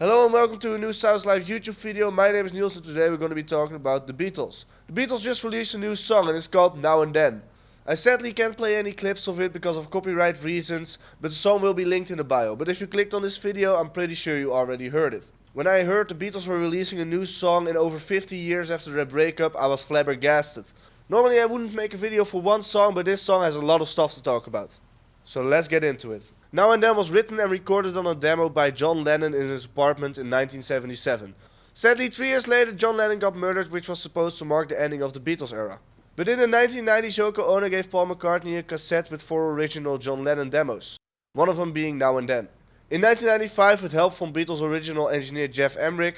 Hello and welcome to a new Sounds Live YouTube video. My name is Niels and today we're going to be talking about the Beatles. The Beatles just released a new song and it's called Now and Then. I sadly can't play any clips of it because of copyright reasons, but the song will be linked in the bio. But if you clicked on this video, I'm pretty sure you already heard it. When I heard the Beatles were releasing a new song in over 50 years after their breakup, I was flabbergasted. Normally I wouldn't make a video for one song, but this song has a lot of stuff to talk about. So let's get into it. Now and Then was written and recorded on a demo by John Lennon in his apartment in 1977. Sadly, 3 years later John Lennon got murdered, which was supposed to mark the ending of the Beatles era. But in the 1990s Yoko Ono gave Paul McCartney a cassette with 4 original John Lennon demos, one of them being Now and Then. In 1995, with help from Beatles original engineer Jeff Emerick,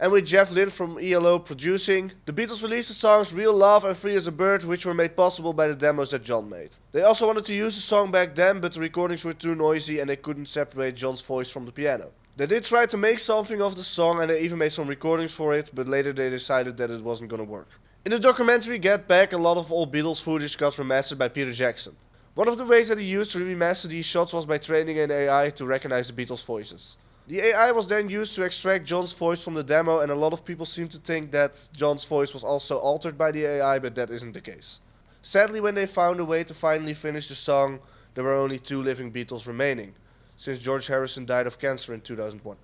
and with Jeff Lynne from ELO producing, the Beatles released the songs Real Love and Free as a Bird, which were made possible by the demos that John made. They also wanted to use the song back then, but the recordings were too noisy and they couldn't separate John's voice from the piano. They did try to make something of the song and they even made some recordings for it, but later they decided that it wasn't gonna work. In the documentary Get Back, a lot of old Beatles footage got remastered by Peter Jackson. One of the ways that he used to remaster these shots was by training an AI to recognize the Beatles' voices. The AI was then used to extract John's voice from the demo, and a lot of people seem to think that John's voice was also altered by the AI, but that isn't the case. Sadly, when they found a way to finally finish the song, there were only 2 living Beatles remaining, since George Harrison died of cancer in 2001.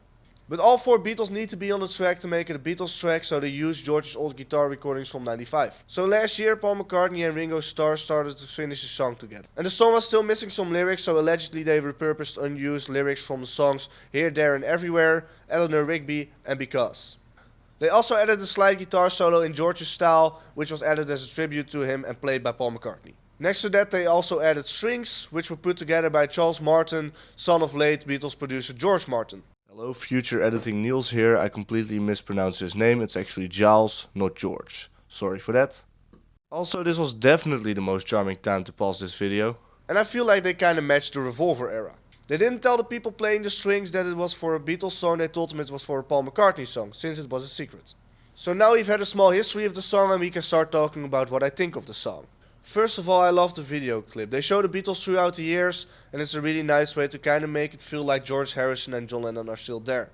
But all 4 Beatles need to be on the track to make it a Beatles track, so they used George's old guitar recordings from '95. So last year Paul McCartney and Ringo Starr started to finish the song together. And the song was still missing some lyrics, so allegedly they repurposed unused lyrics from the songs Here, There and Everywhere, Eleanor Rigby and Because. They also added a slide guitar solo in George's style, which was added as a tribute to him and played by Paul McCartney. Next to that they also added strings, which were put together by Charles Martin, son of late Beatles producer George Martin. Hello, future editing Niels here. I completely mispronounced his name. It's actually Giles, not George. Sorry for that. Also, this was definitely the most charming time to pause this video. And I feel like they kinda matched the Revolver era. They didn't tell the people playing the strings that it was for a Beatles song, they told them it was for a Paul McCartney song, since it was a secret. So now we've had a small history of the song and we can start talking about what I think of the song. First of all, I love the video clip. They show the Beatles throughout the years, and it's a really nice way to kinda make it feel like George Harrison and John Lennon are still there.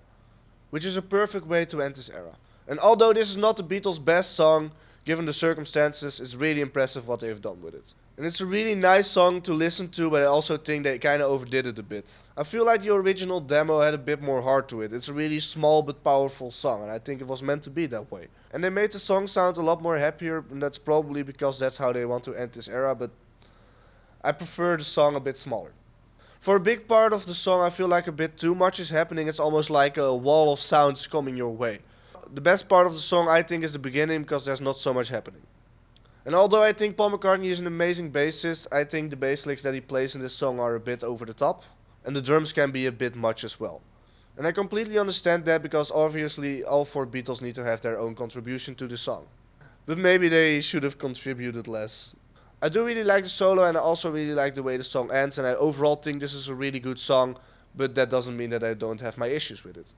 Which is a perfect way to end this era. And although this is not the Beatles' best song, given the circumstances, it's really impressive what they've done with it. And it's a really nice song to listen to, but I also think they kinda overdid it a bit. I feel like the original demo had a bit more heart to it. It's a really small but powerful song, and I think it was meant to be that way. And they made the song sound a lot more happier, and that's probably because that's how they want to end this era, but I prefer the song a bit smaller. For a big part of the song I feel like a bit too much is happening. It's almost like a wall of sounds coming your way. The best part of the song I think is the beginning, because there's not so much happening. And although I think Paul McCartney is an amazing bassist, I think the bass licks that he plays in this song are a bit over the top. And the drums can be a bit much as well. And I completely understand that, because obviously all 4 Beatles need to have their own contribution to the song. But maybe they should have contributed less. I do really like the solo, and I also really like the way the song ends, and I overall think this is a really good song, but that doesn't mean that I don't have my issues with it.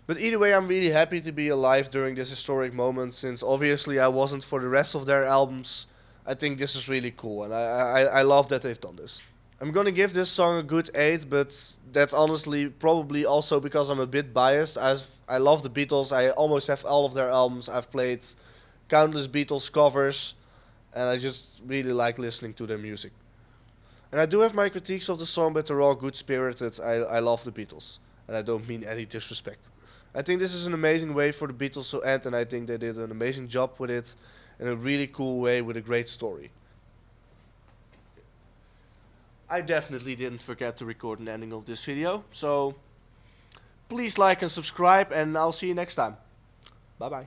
But either way, I'm really happy to be alive during this historic moment, since obviously I wasn't for the rest of their albums. I think this is really cool, and I love that they've done this. I'm gonna give this song a good 8, but that's honestly probably also because I'm a bit biased. I love the Beatles, I almost have all of their albums, I've played countless Beatles covers, and I just really like listening to their music. And I do have my critiques of the song, but they're all good-spirited. I love the Beatles, and I don't mean any disrespect. I think this is an amazing way for the Beatles to end, and I think they did an amazing job with it in a really cool way with a great story. I definitely didn't forget to record an ending of this video, so please like and subscribe, and I'll see you next time. Bye bye.